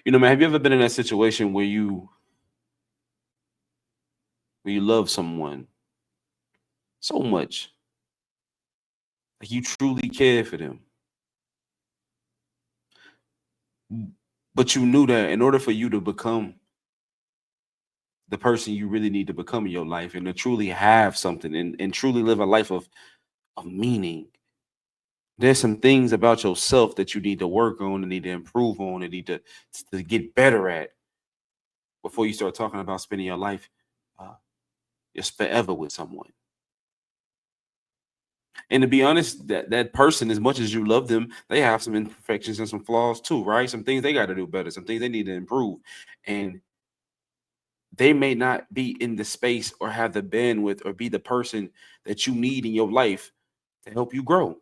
Man, have you ever been in that situation where you love someone so much, like you truly care for them, but you knew that in order for you to become the person you really need to become in your life and to truly have something and truly live a life of meaning, there's some things about yourself that you need to work on and need to improve on and need to get better at before you start talking about spending your life uh, just forever with someone. And to be honest, that person, as much as you love them, they have some imperfections and some flaws too, right? Some things they got to do better, some things they need to improve. And they may not be in the space or have the bandwidth or be the person that you need in your life to help you grow.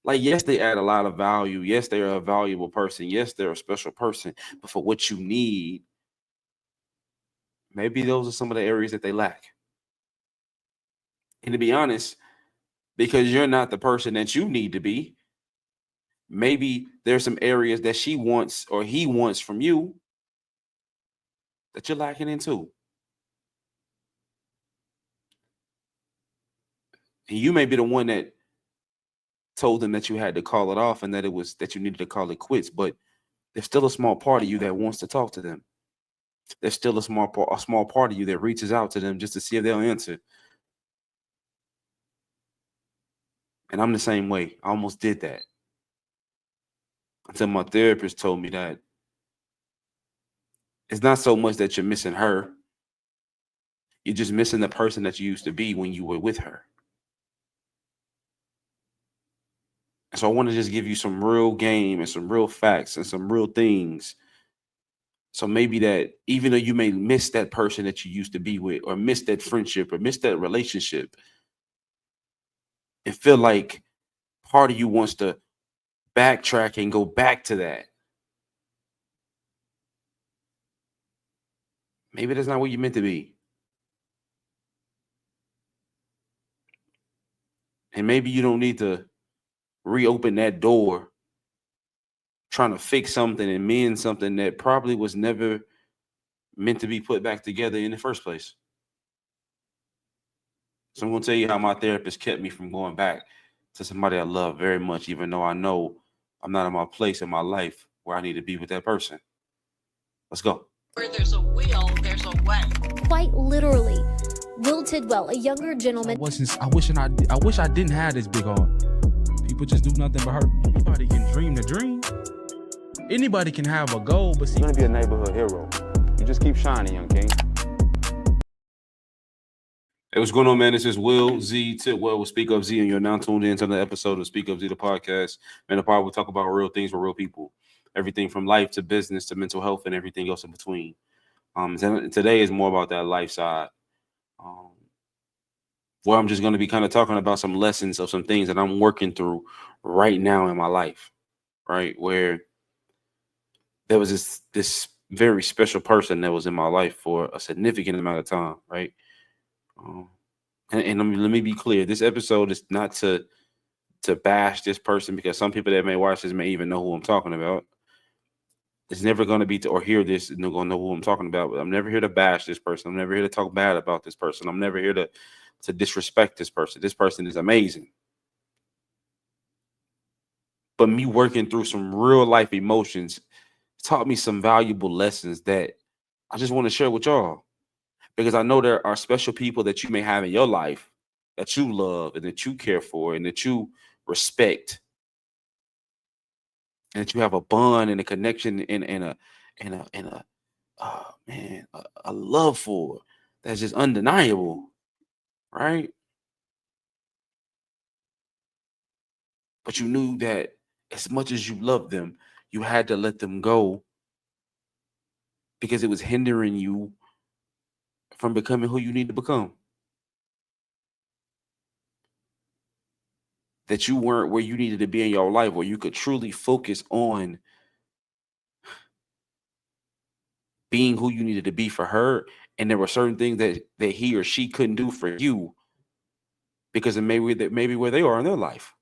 Like, yes, they add a lot of value. Yes, they're a valuable person. Yes, they're a special person. But for what you need, maybe those are some of the areas that they lack. And to be honest, because you're not the person that you need to be, maybe there's some areas that she wants or he wants from you that you're lacking into. And you may be the one that told them that you had to call it off and that it was that you needed to call it quits, but there's still a small part of you that wants to talk to them. There's still a small part of you that reaches out to them just to see if they'll answer. And I'm the same way. I almost did that until my therapist told me that it's not so much that you're missing her, you're just missing the person that you used to be when you were with her. And so I want to just give you some real game and some real facts and some real things. So maybe that even though you may miss that person that you used to be with, or miss that friendship, or miss that relationship, and feel like part of you wants to backtrack and go back to that. Maybe that's not what you're meant to be. And maybe you don't need to reopen that door trying to fix something and mend something that probably was never meant to be put back together in the first place. So I'm going to tell you how my therapist kept me from going back to somebody I love very much, even though I know I'm not in my place in my life where I need to be with that person. Let's go. Where there's a will, there's a way. Quite literally, Will Tidwell, a younger gentleman. I wish I didn't have this big heart. People just do nothing but hurt me. Anybody can dream the dream. Anybody can have a goal, but see, You're going to be a neighborhood hero. You just keep shining, young king. Hey, what's going on, man? This is Will Z Tidwell with SpeakUPZee, and you're now tuned in to the episode of SpeakUPZee, the podcast. Man, the part we talk about real things with real people. Everything from life to business to mental health and everything else in between. Today is more about that life side, where I'm just going to be kind of talking about some lessons of some things that I'm working through right now in my life, right? Where there was this very special person that was in my life for a significant amount of time, right? And let me be clear: this episode is not to bash this person, because some people that may watch this may even know who I'm talking about. It's never going to be or hear this and they're going to know who I'm talking about. But I'm never here to bash this person. I'm never here to talk bad about this person. I'm never here to disrespect this person. This person is amazing. But me working through some real life emotions taught me some valuable lessons that I just want to share with y'all. Because I know there are special people that you may have in your life that you love and that you care for and that you respect, and that you have a bond and a connection and a a love for that's just undeniable, right? But you knew that as much as you loved them, you had to let them go because it was hindering you from becoming who you need to become. That you weren't where you needed to be in your life, where you could truly focus on being who you needed to be for her. And there were certain things that he or she couldn't do for you because of maybe where they are in their life.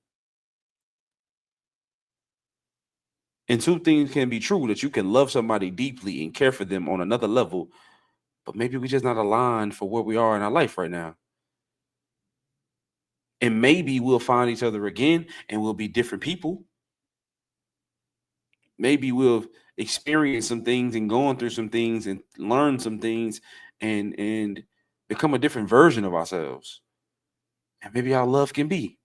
And two things can be true, that you can love somebody deeply and care for them on another level, but maybe we just not aligned for where we are in our life right now. And maybe we'll find each other again and we'll be different people. Maybe we'll experience some things and going through some things and learn some things and become a different version of ourselves. And maybe our love can be.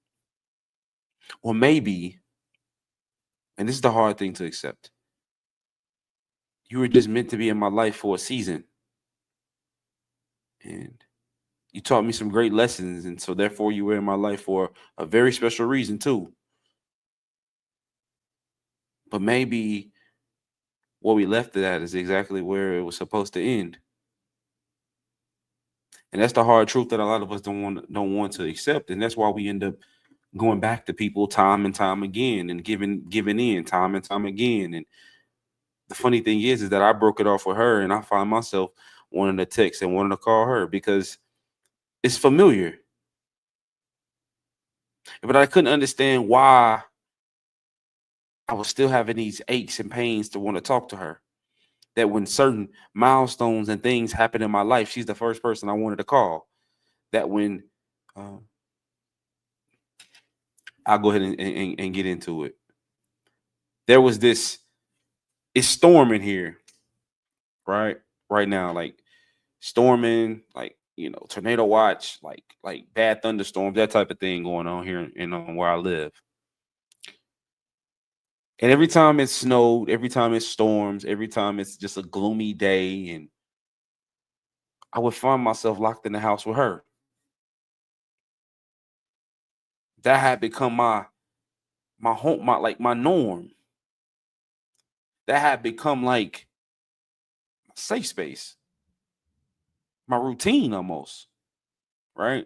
Or maybe, and this is the hard thing to accept, you were just meant to be in my life for a season. And you taught me some great lessons. And so therefore you were in my life for a very special reason too. But maybe what we left it at is exactly where it was supposed to end. And that's the hard truth that a lot of us don't want to accept. And that's why we end up going back to people time and time again and giving in time and time again. And the funny thing is that I broke it off with her, and I find myself wanting to text and wanting to call her because it's familiar. But I couldn't understand why I was still having these aches and pains to want to talk to her. That when certain milestones and things happen in my life, she's the first person I wanted to call. That when I'll go ahead and get into it. There was this, it's storming here, right? Right now, like storming, like, tornado watch, like bad thunderstorms, that type of thing going on here in where I live. And every time it snowed, every time it storms, every time it's just a gloomy day, and I would find myself locked in the house with her. That had become my home, my norm. That had become like a safe space, my routine almost, right?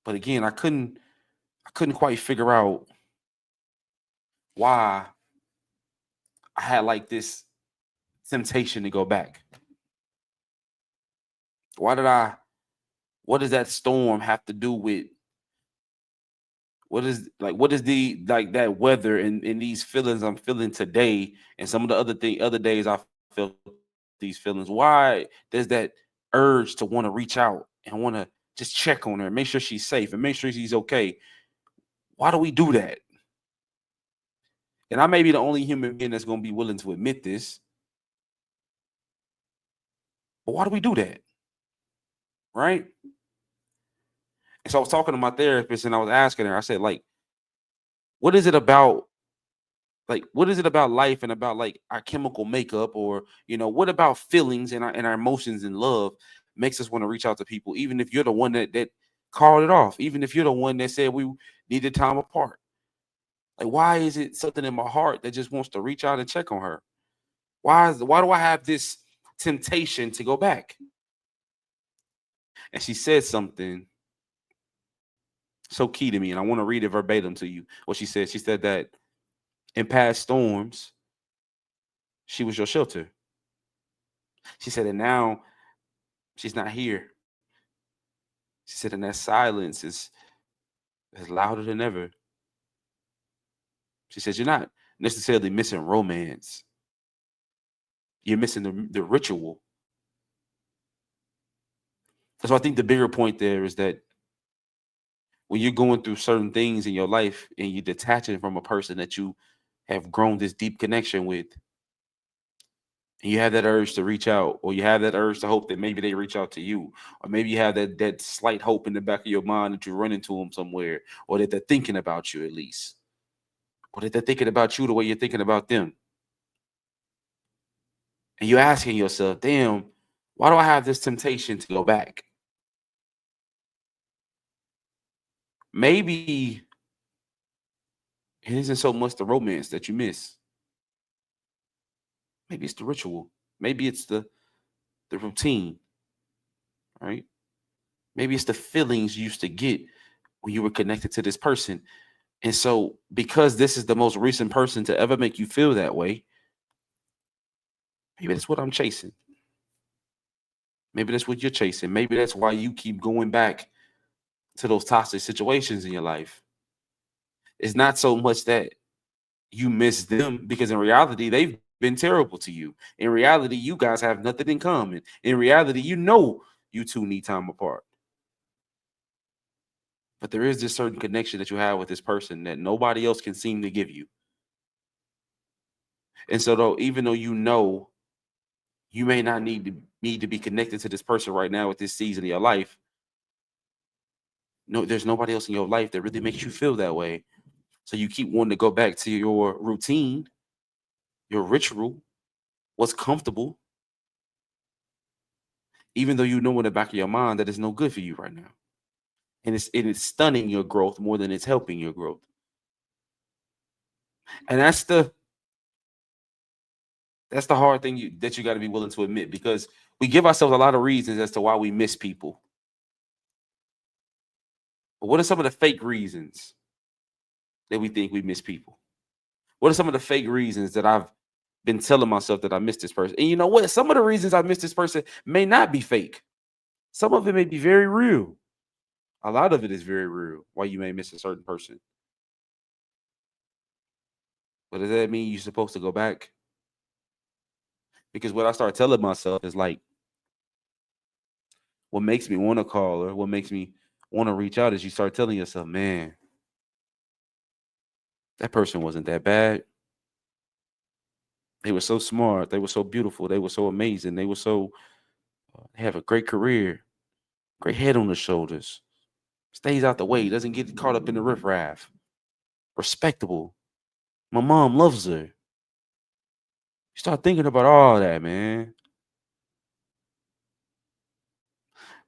But again, I couldn't quite figure out why I had like this temptation to go back. Why did I what does that storm have to do with what is the like that weather and these feelings I'm feeling today and some of the other days I felt these feelings? Why does that urge to want to reach out and want to just check on her, make sure she's safe and make sure she's okay? Why do we do that? And I may be the only human being that's going to be willing to admit this, but why do we do that? Right? And so I was talking to my therapist and I was asking her, I said, like, what is it about what is it about life and about like our chemical makeup, or what about feelings and our emotions and love makes us want to reach out to people, even if you're the one that called it off, even if you're the one that said we needed time apart? Like, why is it something in my heart that just wants to reach out and check on her? Why do I have this temptation to go back? And she said something so key to me, and I want to read it verbatim to you. What she said, that in past storms, she was your shelter. She said, and now she's not here. She said, and that silence is louder than ever. She says, you're not necessarily missing romance. You're missing the ritual. So I think the bigger point there is that when you're going through certain things in your life and you're detaching from a person that you have grown this deep connection with, and you have that urge to reach out, or you have that urge to hope that maybe they reach out to you, or maybe you have that slight hope in the back of your mind that you run into them somewhere, or that they're thinking about you at least, or that they're thinking about you the way you're thinking about them. And you're asking yourself, damn, why do I have this temptation to go back? Maybe it isn't so much the romance that you miss. Maybe it's the ritual. Maybe it's the routine, right? Maybe it's the feelings you used to get when you were connected to this person. And so, because this is the most recent person to ever make you feel that way, maybe that's what I'm chasing. Maybe that's what you're chasing. Maybe that's why you keep going back to those toxic situations in your life. It's not so much that you miss them, because in reality, they've been terrible to you. In reality, you guys have nothing in common. In reality, you two need time apart. But there is this certain connection that you have with this person that nobody else can seem to give you. And so even though you may not need to be connected to this person right now at this season of your life, no, there's nobody else in your life that really makes you feel that way. So you keep wanting to go back to your routine, your ritual, what's comfortable, even though you know in the back of your mind that it's no good for you right now. And it's stunning your growth more than it's helping your growth. And that's the hard thing that you got to be willing to admit, because we give ourselves a lot of reasons as to why we miss people. But what are some of the fake reasons that we think we miss people? What are some of the fake reasons that I've been telling myself that I miss this person? And you know what? Some of the reasons I miss this person may not be fake. Some of it may be very real. A lot of it is very real, why you may miss a certain person. But does that mean you're supposed to go back? Because what I start telling myself is like, what makes me want to call her, what makes me want to reach out, is you start telling yourself, man, that person wasn't that bad. They were so smart. They were so beautiful. They were so amazing. They were so, they have a great career, great head on the shoulders, stays out the way, doesn't get caught up in the riffraff, respectable. My mom loves her. You start thinking about all that, man.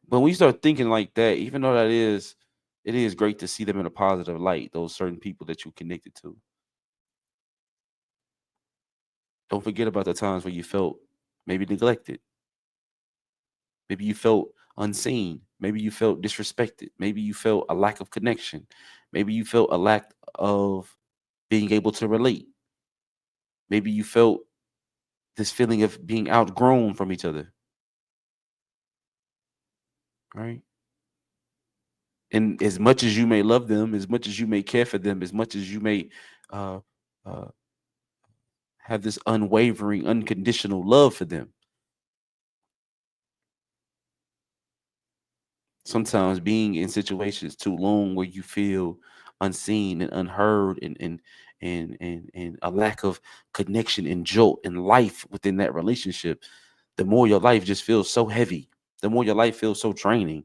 But when you start thinking like that, even though it is great to see them in a positive light, those certain people that you connected to. Don't forget about the times where you felt maybe neglected. Maybe you felt unseen. Maybe you felt disrespected. Maybe you felt a lack of connection. Maybe you felt a lack of being able to relate. Maybe you felt this feeling of being outgrown from each other. Right? And as much as you may love them, as much as you may care for them, as much as you may uh, uh, have this unwavering, unconditional love for them, sometimes being in situations too long where you feel unseen and unheard, and a lack of connection and jolt and life within that relationship, the more your life just feels so heavy, the more your life feels so draining.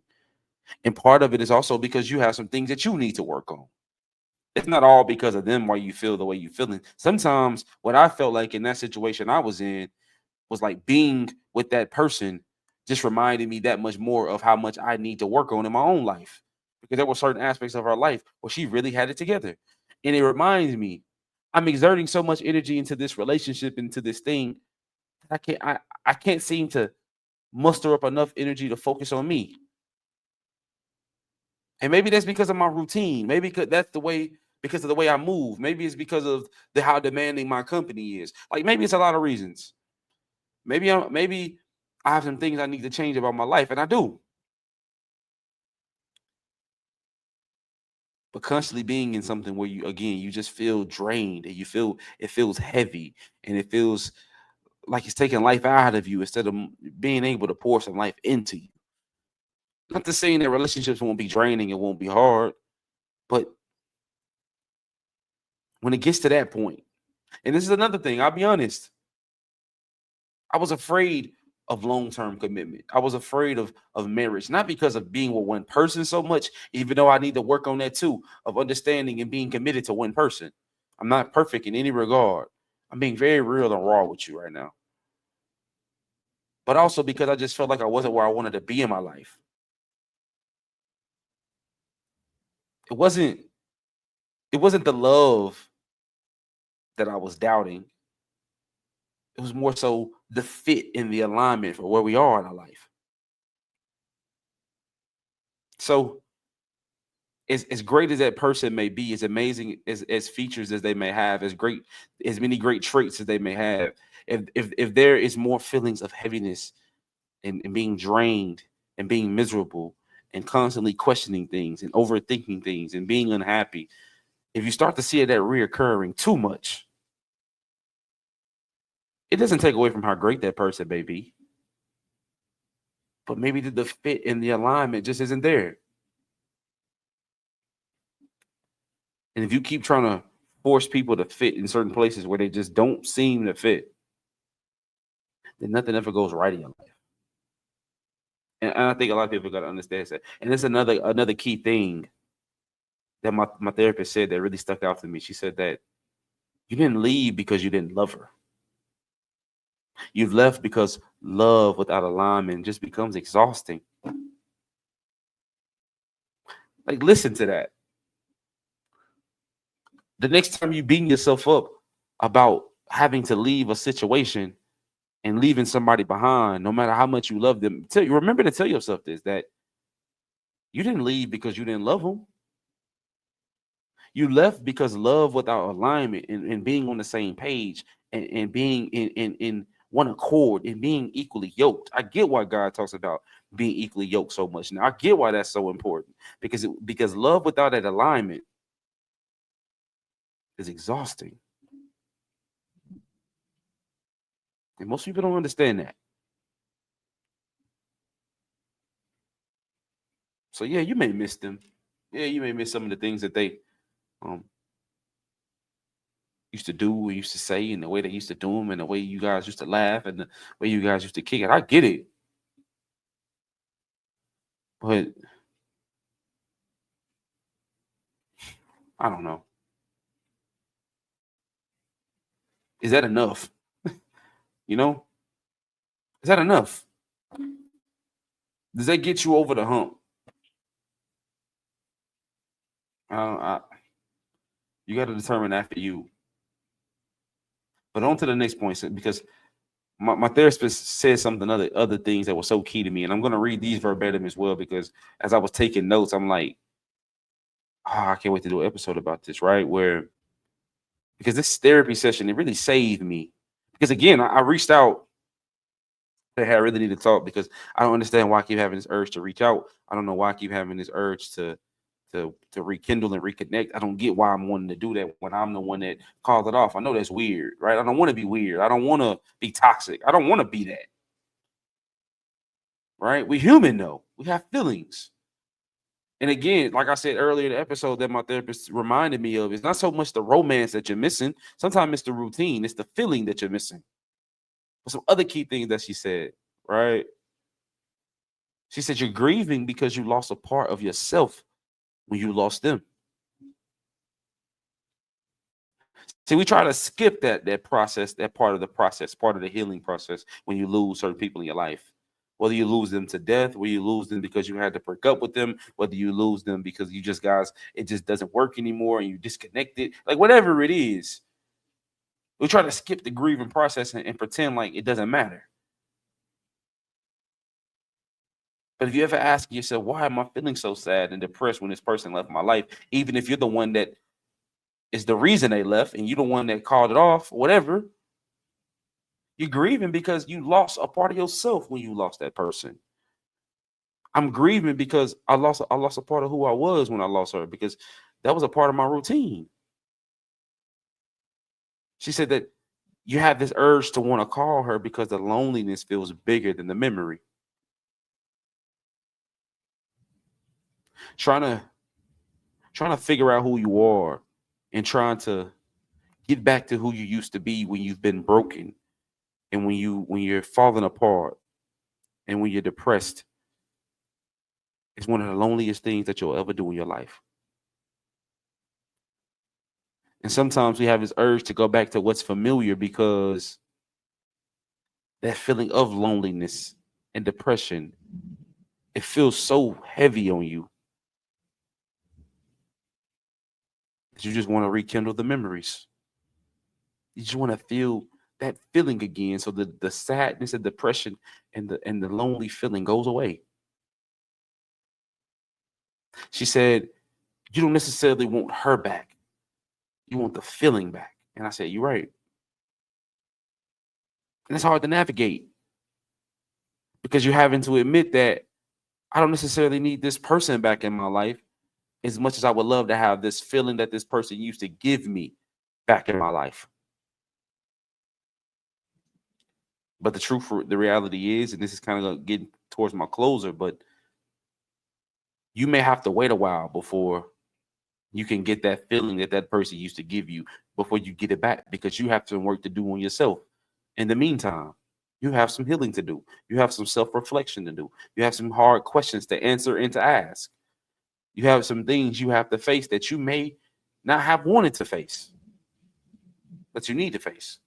And part of it is also because you have some things that you need to work on. It's not all because of them why you feel the way you're feeling. Sometimes what I felt like in that situation I was in was like being with that person just reminded me that much more of how much I need to work on in my own life, because there were certain aspects of her life where she really had it together. And it reminds me, I'm exerting so much energy into this relationship, into this thing, that I can't seem to muster up enough energy to focus on me. And maybe that's because of my routine. Maybe that's the way, because of the way I move. Maybe it's because of how demanding my company is. Like, maybe it's a lot of reasons. Maybe I have some things I need to change about my life, and I do. But constantly being in something where you just feel drained, and it feels heavy, and it feels like it's taking life out of you instead of being able to pour some life into you. Not to say that relationships won't be draining, it won't be hard, but when it gets to that point, and this is another thing, I'll be honest, I was afraid of long-term commitment. I was afraid of marriage, not because of being with one person so much, even though I need to work on that too, of understanding and being committed to one person. I'm not perfect in any regard. I'm being very real and raw with you right now. But also because I just felt like I wasn't where I wanted to be in my life. It wasn't the love that I was doubting. It was more so the fit and the alignment for where we are in our life. So as great as that person may be, as amazing as features as they may have, as many great traits as they may have, if there is more feelings of heaviness and being drained and being miserable and constantly questioning things and overthinking things and being unhappy, if you start to see that reoccurring too much, it doesn't take away from how great that person may be, but maybe the fit and the alignment just isn't there. And if you keep trying to force people to fit in certain places where they just don't seem to fit, then nothing ever goes right in your life. And I think a lot of people got to understand that. And it's another key thing that my therapist said that really stuck out to me. She said that you didn't leave because you didn't love her. You've left because love without alignment just becomes exhausting. Like, listen to that. The next time you beating yourself up about having to leave a situation and leaving somebody behind, no matter how much you love them, remember to tell yourself this, that you didn't leave because you didn't love them. You left because love without alignment and being on the same page and being in one accord and being equally yoked. I get why God talks about being equally yoked so much. Now I get why that's so important, because love without that alignment is exhausting. And most people don't understand that. So yeah, you may miss them. Yeah, you may miss some of the things that they used to do, used to say, and the way they used to do them, and the way you guys used to laugh, and the way you guys used to kick it. I get it. But I don't know. Is that enough? You know? Is that enough? Does that get you over the hump? You got to determine that for you. But on to the next point, because my therapist said something other things that were so key to me, and I'm going to read these verbatim as well, because as I was taking notes, I'm like, I can't wait to do an episode about this, right? Because this therapy session, it really saved me. Because again, I reached out. Hey, I really need to talk, because I don't understand why I keep having this urge to reach out. I don't know why I keep having this urge to rekindle and reconnect. I don't get why I'm wanting to do that when I'm the one that called it off. I know that's weird, right? I don't want to be weird. I don't want to be toxic. I don't want to be that. Right? We're human though. We have feelings. And again, like I said earlier in the episode that my therapist reminded me of, it's not so much the romance that you're missing. Sometimes it's the routine. It's the feeling that you're missing. But some other key things that she said, right? She said you're grieving because you lost a part of yourself when you lost them. See, we try to skip that process, that part of the process, part of the healing process, when you lose certain people in your life. Whether you lose them to death, whether you lose them because you had to break up with them, whether you lose them because it just doesn't work anymore and you disconnected, like whatever it is. We try to skip the grieving process and pretend like it doesn't matter. But if you ever ask yourself, why am I feeling so sad and depressed when this person left my life, even if you're the one that is the reason they left and you're the one that called it off, whatever, you're grieving because you lost a part of yourself when you lost that person. I'm grieving because I lost a part of who I was when I lost her, because that was a part of my routine. She said that you have this urge to want to call her because the loneliness feels bigger than the memory. Trying to figure out who you are and trying to get back to who you used to be when you've been broken and when you're falling apart and when you're depressed is one of the loneliest things that you'll ever do in your life. And sometimes we have this urge to go back to what's familiar because that feeling of loneliness and depression, it feels so heavy on you that you just want to rekindle the memories. You just want to feel that feeling again, so the sadness and depression and the lonely feeling goes away. She said, you don't necessarily want her back. You want the feeling back. And I said, you're right. And it's hard to navigate because you're having to admit that I don't necessarily need this person back in my life as much as I would love to have this feeling that this person used to give me back in my life. But the reality is, and this is kind of getting towards my closer, but you may have to wait a while before you can get that feeling that that person used to give you before you get it back, because you have some work to do on yourself. In the meantime, you have some healing to do. You have some self-reflection to do. You have some hard questions to answer and to ask. You have some things you have to face that you may not have wanted to face, but you need to face.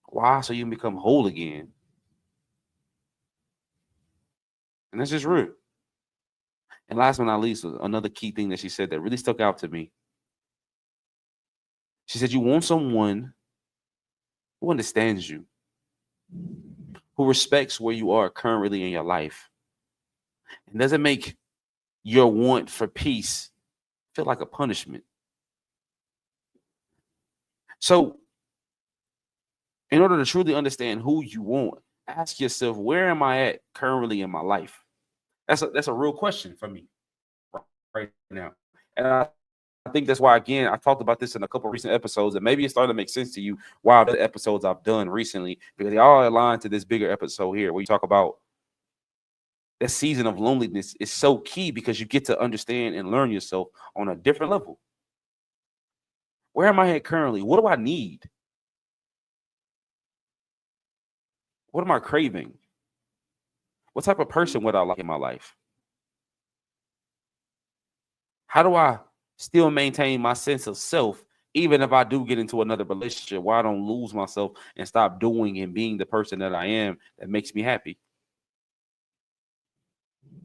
Why? So you can become whole again. And that's just real. And last but not least, another key thing that she said that really stuck out to me. She said, you want someone who understands you, who respects where you are currently in your life, and doesn't make your want for peace feel like a punishment. So, in order to truly understand who you want, ask yourself, where am I at currently in my life? That's a real question for me right now. And I think that's why, again, I talked about this in a couple of recent episodes, and maybe it's starting to make sense to you while the episodes I've done recently, because they all align to this bigger episode here where you talk about that season of loneliness is so key because you get to understand and learn yourself on a different level. Where am I at currently? What do I need? What am I craving? What type of person would I like in my life? How do I still maintain my sense of self, even if I do get into another relationship, where I don't lose myself and stop doing and being the person that I am that makes me happy?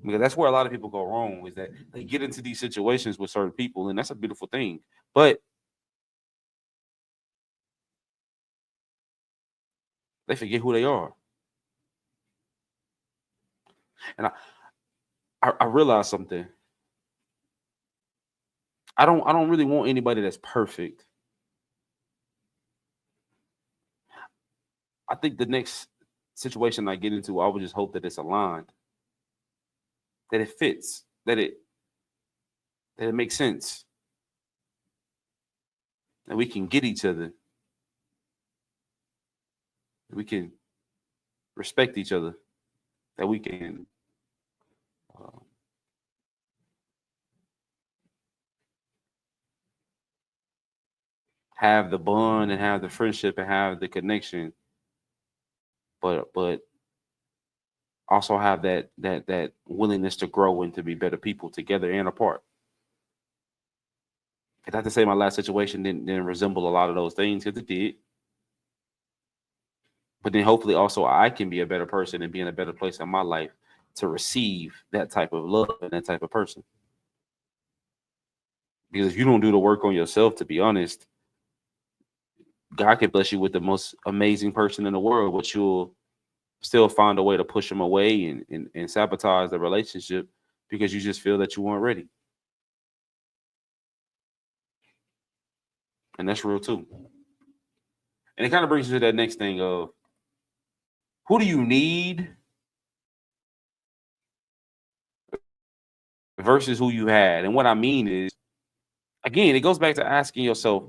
Because that's where a lot of people go wrong, is that they get into these situations with certain people, and that's a beautiful thing. But they forget who they are. And I realized something. I don't really want anybody that's perfect. I think the next situation I get into, I would just hope that it's aligned, that it fits, that it makes sense, that we can get each other, that we can respect each other, that we can have the bond and have the friendship and have the connection, but also have that willingness to grow and to be better people together and apart. And not to say my last situation didn't resemble a lot of those things, because it did. But then hopefully also I can be a better person and be in a better place in my life to receive that type of love and that type of person. Because if you don't do the work on yourself, to be honest, God can bless you with the most amazing person in the world, but you'll still find a way to push them away and sabotage the relationship because you just feel that you weren't ready. And that's real too. And it kind of brings you to that next thing of, who do you need versus who you had? And what I mean is, again, it goes back to asking yourself,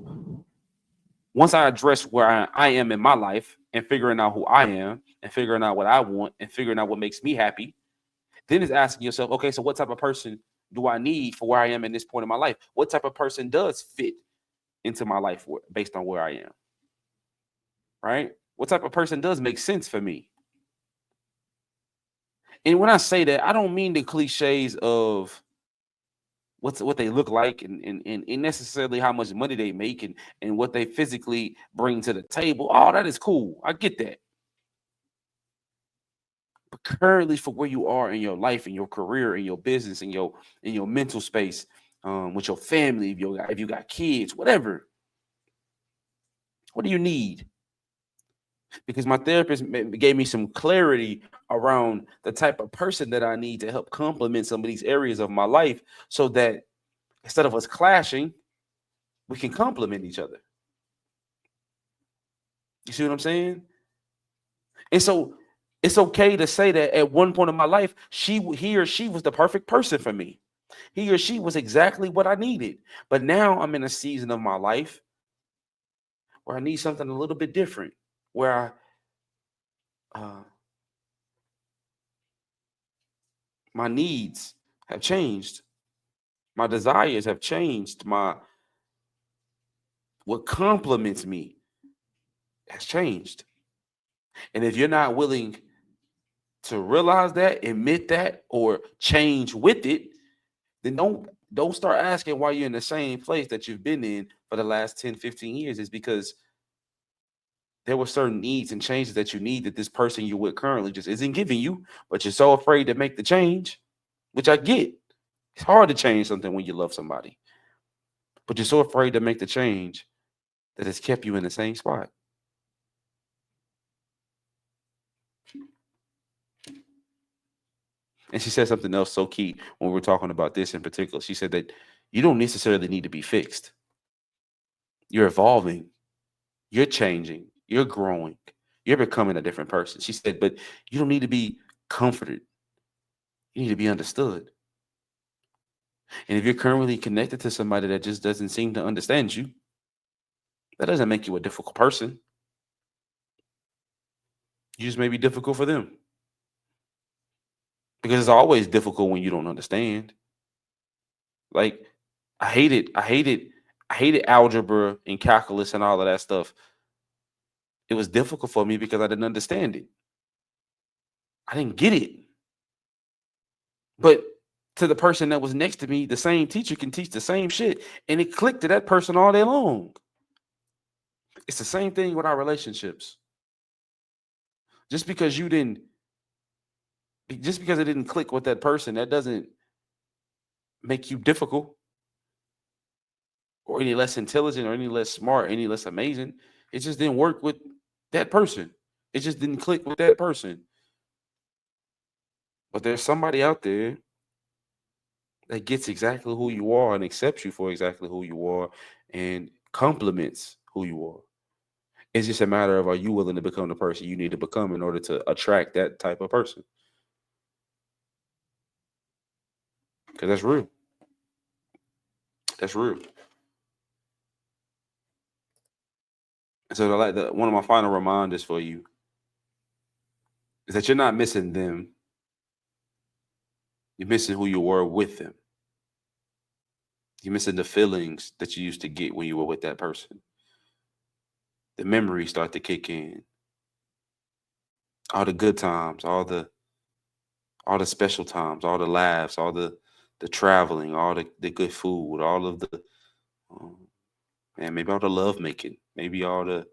once I address where I am in my life and figuring out who I am and figuring out what I want and figuring out what makes me happy, then it's asking yourself, okay, so what type of person do I need for where I am in this point in my life? What type of person does fit into my life based on where I am? Right? What type of person does make sense for me? And when I say that, I don't mean the cliches of what they look like and necessarily how much money they make and what they physically bring to the table. Oh, that is cool. I get that. But currently, for where you are in your life, in your career, in your business, in your mental space, with your family, if you got kids, whatever, what do you need? Because my therapist gave me some clarity around the type of person that I need to help complement some of these areas of my life, so that instead of us clashing, we can complement each other. You see what I'm saying? And so it's okay to say that at one point in my life, he or she was the perfect person for me. He or she was exactly what I needed. But now I'm in a season of my life where I need something a little bit different, where my needs have changed, my desires have changed, what compliments me has changed. And if you're not willing to realize that, admit that, or change with it, then don't start asking why you're in the same place that you've been in for the last 10, 15 years. Is because there were certain needs and changes that you need that this person you're with currently just isn't giving you, but you're so afraid to make the change, which I get. It's hard to change something when you love somebody, but you're so afraid to make the change that it's kept you in the same spot. And she said something else so key when we were talking about this in particular. She said that you don't necessarily need to be fixed. You're evolving, you're changing, you're growing, you're becoming a different person. She said, but you don't need to be comforted. You need to be understood. And if you're currently connected to somebody that just doesn't seem to understand you, that doesn't make you a difficult person. You just may be difficult for them. Because it's always difficult when you don't understand. Like, I hated algebra and calculus and all of that stuff. It was difficult for me because I didn't understand it. I didn't get it. But to the person that was next to me, the same teacher can teach the same shit, and it clicked to that person all day long. It's the same thing with our relationships. Just because it didn't click with that person, that doesn't make you difficult or any less intelligent or any less smart, any less amazing. It just didn't work with that person. It just didn't click with that person. But there's somebody out there that gets exactly who you are and accepts you for exactly who you are and compliments who you are. It's just a matter of, are you willing to become the person you need to become in order to attract that type of person? Because that's real. That's real. So one of my final reminders for you is that you're not missing them. You're missing who you were with them. You're missing the feelings that you used to get when you were with that person. The memories start to kick in. All the good times, all the special times, all the laughs, all the traveling, all the good food, all of the maybe all the love making, maybe all the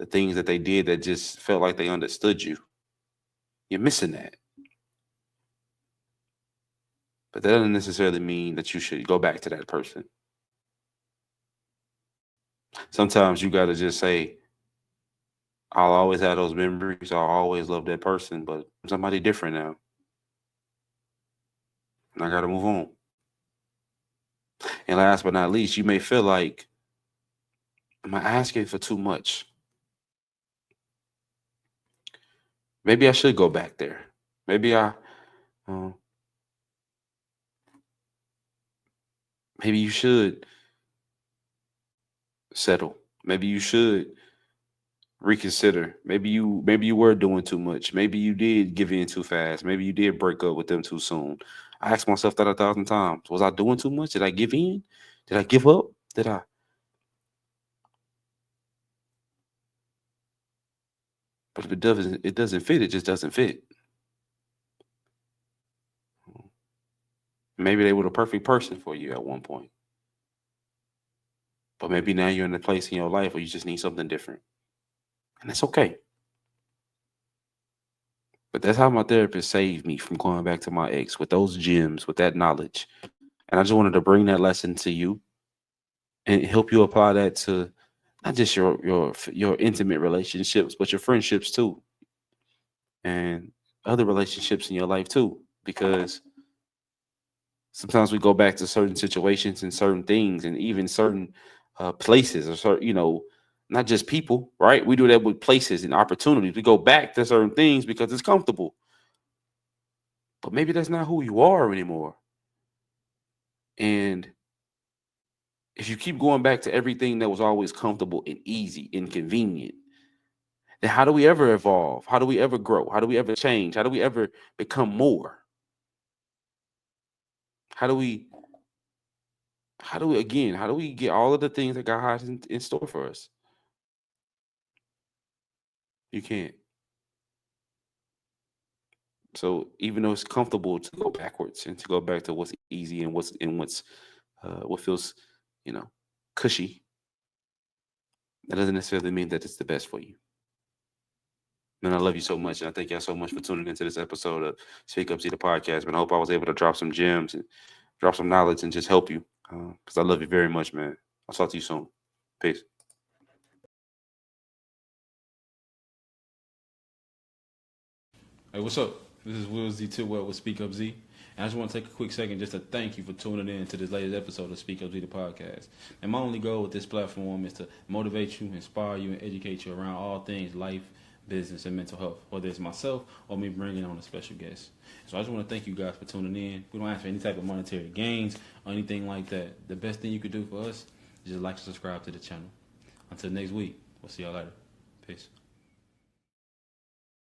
things that they did that just felt like they understood you. You're missing that. But that doesn't necessarily mean that you should go back to that person. Sometimes you got to just say, I'll always have those memories. I'll always love that person, but I'm somebody different now. And I got to move on. And last but not least, you may feel like, am I asking for too much? Maybe I should go back there. Maybe maybe you should settle. Maybe you should reconsider. Maybe you were doing too much. Maybe you did give in too fast. Maybe you did break up with them too soon. I asked myself that 1,000 times. Was I doing too much? Did I give in? Did I give up? Did I? But if it doesn't fit, it just doesn't fit. Maybe they were the perfect person for you at one point. But maybe now you're in a place in your life where you just need something different. And that's okay. But that's how my therapist saved me from going back to my ex, with those gems, with that knowledge. And I just wanted to bring that lesson to you and help you apply that to not just your intimate relationships, but your friendships too, and other relationships in your life too. Because sometimes we go back to certain situations and certain things, and even certain places, or certain, not just people, right? We do that with places and opportunities. We go back to certain things because it's comfortable. But maybe that's not who you are anymore. And if you keep going back to everything that was always comfortable and easy and convenient, then how do we ever evolve? How do we ever grow? How do we ever change? How do we ever become more? How do we get all of the things that God has in store for us? You can't. So even though it's comfortable to go backwards and to go back to what's easy and what feels, cushy, that doesn't necessarily mean that it's the best for you. Man, I love you so much, and I thank y'all so much for tuning into this episode of SpeakUPZee the Podcast. Man, I hope I was able to drop some gems and drop some knowledge and just help you, because I love you very much, man. I'll talk to you soon. Peace. Hey, what's up? This is Will Z Tidwell with SpeakUPZee. And I just want to take a quick second just to thank you for tuning in to this latest episode of SpeakUPZee the Podcast. And my only goal with this platform is to motivate you, inspire you, and educate you around all things life, business, and mental health, whether it's myself or me bringing on a special guest. So I just want to thank you guys for tuning in. We don't ask for any type of monetary gains or anything like that. The best thing you could do for us is just like and subscribe to the channel. Until next week, we'll see y'all later. Peace.